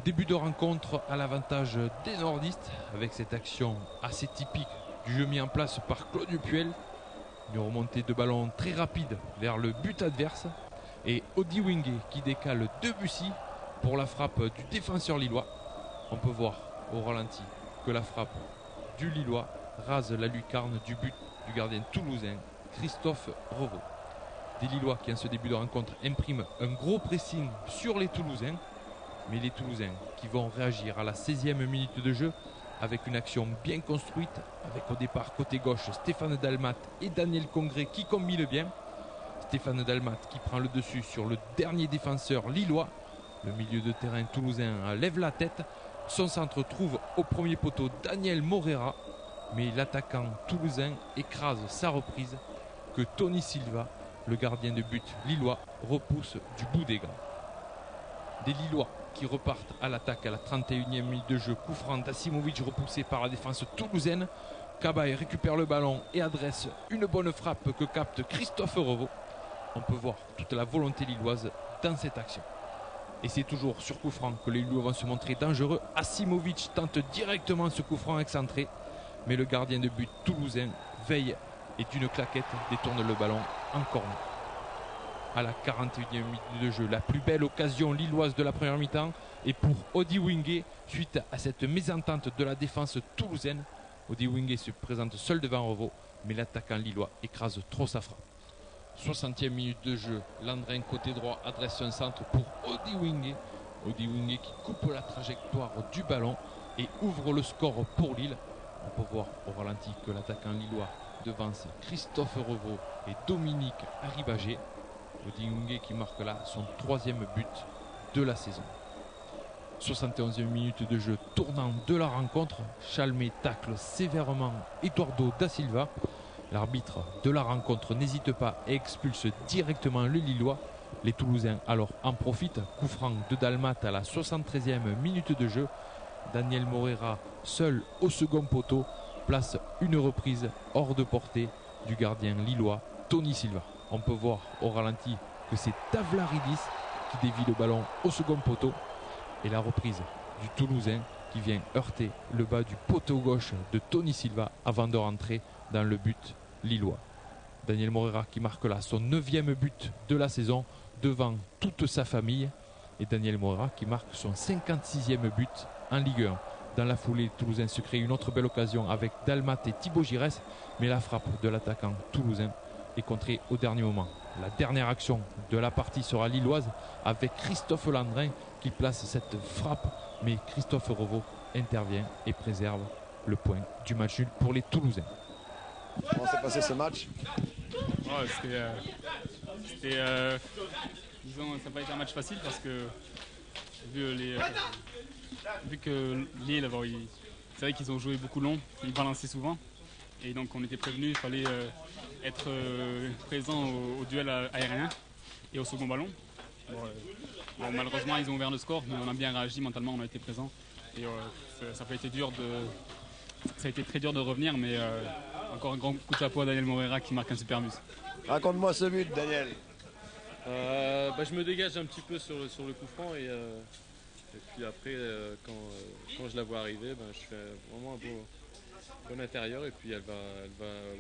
Début de rencontre à l'avantage des nordistes avec cette action assez typique du jeu mis en place par Claude Puel. Une remontée de ballon très rapide vers le but adverse et Odiwingue qui décale Debussy pour la frappe du défenseur lillois. On peut voir au ralenti que la frappe du Lillois rase la lucarne du but du gardien toulousain Christophe Revaux. Des Lillois qui en ce début de rencontre impriment un gros pressing sur les Toulousains. Mais les Toulousains qui vont réagir à la 16e minute de jeu avec une action bien construite, avec au départ côté gauche Stéphane Dalmat et Daniel Congré qui combinent bien. Stéphane Dalmat qui prend le dessus sur le dernier défenseur lillois. Le milieu de terrain toulousain lève la tête. Son centre trouve au premier poteau Daniel Morera. Mais l'attaquant toulousain écrase sa reprise que Tony Silva, le gardien de but lillois, repousse du bout des gants. Des Lillois qui repartent à l'attaque à la 31e minute de jeu. Coup franc d'Asimovic repoussé par la défense toulousaine. Cabaye récupère le ballon et adresse une bonne frappe que capte Christophe Revaux. On peut voir toute la volonté lilloise dans cette action. Et c'est toujours sur coup franc que les Lillois vont se montrer dangereux. Asimovic tente directement ce coup franc excentré, mais le gardien de but toulousain veille et d'une claquette détourne le ballon en corner. À la 41e minute de jeu, la plus belle occasion lilloise de la première mi-temps et pour Odiwingue suite à cette mésentente de la défense toulousaine. Odiwingue se présente seul devant Revaux, mais l'attaquant lillois écrase trop sa frappe. 60e minute de jeu, Landrin côté droit adresse un centre pour Odiwingue. Odiwingue qui coupe la trajectoire du ballon et ouvre le score pour Lille. On peut voir au ralenti que l'attaquant lillois devance Christophe Revaux et Dominique Arribagé. Odiwingue qui marque là son 3e but de la saison. 71e minute de jeu, tournant de la rencontre, Chalmé tacle sévèrement Eduardo da Silva. L'arbitre de la rencontre n'hésite pas et expulse directement le Lillois. Les Toulousains alors en profitent. Coup franc de Dalmat à la 73e minute de jeu. Daniel Morera, seul au second poteau, place une reprise hors de portée du gardien lillois Tony Silva. On peut voir au ralenti que c'est Tavlaridis qui dévie le ballon au second poteau. Et la reprise du Toulousain qui vient heurter le bas du poteau gauche de Tony Silva avant de rentrer dans le but lillois. Daniel Morera qui marque là son 9e but de la saison devant toute sa famille. Et Daniel Morera qui marque son 56e but en Ligue 1. Dans la foulée, Toulousain se crée une autre belle occasion avec Dalmat et Thibaut Giresse. Mais la frappe de l'attaquant toulousain est contrée au dernier moment. La dernière action de la partie sera lilloise avec Christophe Landrin qui place cette frappe, mais Christophe Revaux intervient et préserve le point du match nul pour les Toulousains. Comment s'est passé ce match? Disons, ça n'a pas été un match facile parce que vu que Lille, c'est vrai qu'ils ont joué beaucoup long, ils balançaient souvent. Et donc on était prévenus, il fallait être présent au duel aérien et au second ballon. Bon, malheureusement ils ont ouvert le score, mais on a bien réagi mentalement, on a été présents. Et ça a été très dur de revenir, mais encore un grand coup de chapeau à Daniel Morera qui marque un super but. Raconte-moi ce but, Daniel. Je me dégage un petit peu sur le coup franc et puis après quand je la vois arriver, je fais vraiment un bon intérieur et puis elle va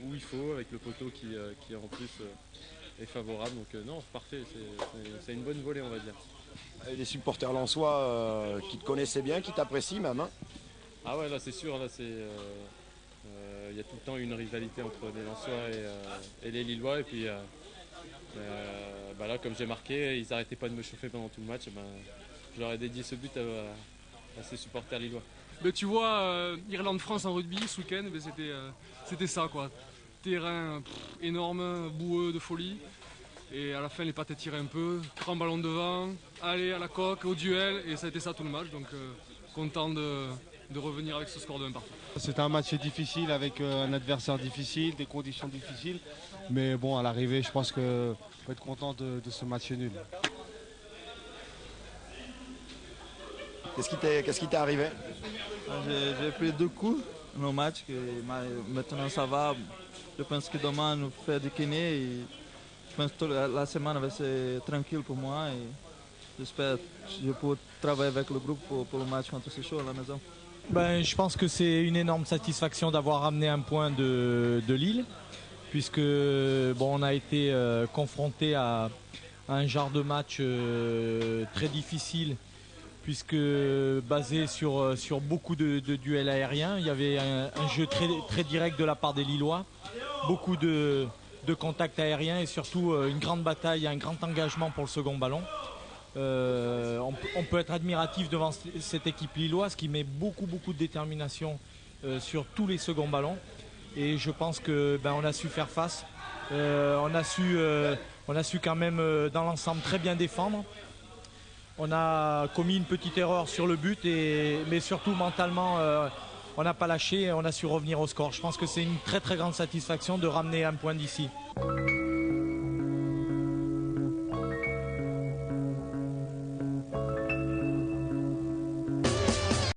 où il faut avec le poteau qui en plus est favorable. Donc non, c'est parfait, c'est une bonne volée, on va dire. Et les supporters lensois qui te connaissaient bien, qui t'apprécient même. Hein. Ah ouais, là c'est sûr, là c'est... Il y a tout le temps une rivalité entre les Lensois et les Lillois. Et puis là, comme j'ai marqué, ils n'arrêtaient pas de me chauffer pendant tout le match. Je leur ai dédié ce but à ces supporters lillois. Mais tu vois, Irlande-France en rugby ce week-end, c'était ça quoi. Terrain énorme, boueux de folie. Et à la fin, les pattes tirées un peu, grand ballon devant, aller à la coque, au duel. Et ça a été ça tout le match. Donc content de revenir avec ce score de 1 partout. C'était un match difficile avec un adversaire difficile, des conditions difficiles. Mais bon, à l'arrivée, je pense qu'on peut être content de ce match nul. Qu'est-ce qui t'est arrivé? J'ai pris 2 coups no match, maintenant ça va. Je pense que demain nous fait du kiné et je pense que la semaine va être tranquille pour moi et j'espère que je peux travailler avec le groupe pour le match contre Sochaux à la maison. Je pense que c'est une énorme satisfaction d'avoir ramené un point de Lille, puisque on a été confronté à un genre de match très difficile, puisque basé sur beaucoup de duels aériens. Il y avait un jeu très direct de la part des Lillois, beaucoup de contacts aériens et surtout une grande bataille, un grand engagement pour le second ballon. On peut être admiratif devant cette équipe lilloise qui met beaucoup de détermination sur tous les seconds ballons et je pense que on a su faire face. On a su quand même dans l'ensemble très bien défendre. On a commis une petite erreur sur le but mais surtout mentalement on n'a pas lâché et on a su revenir au score. Je pense que c'est une très grande satisfaction de ramener un point d'ici.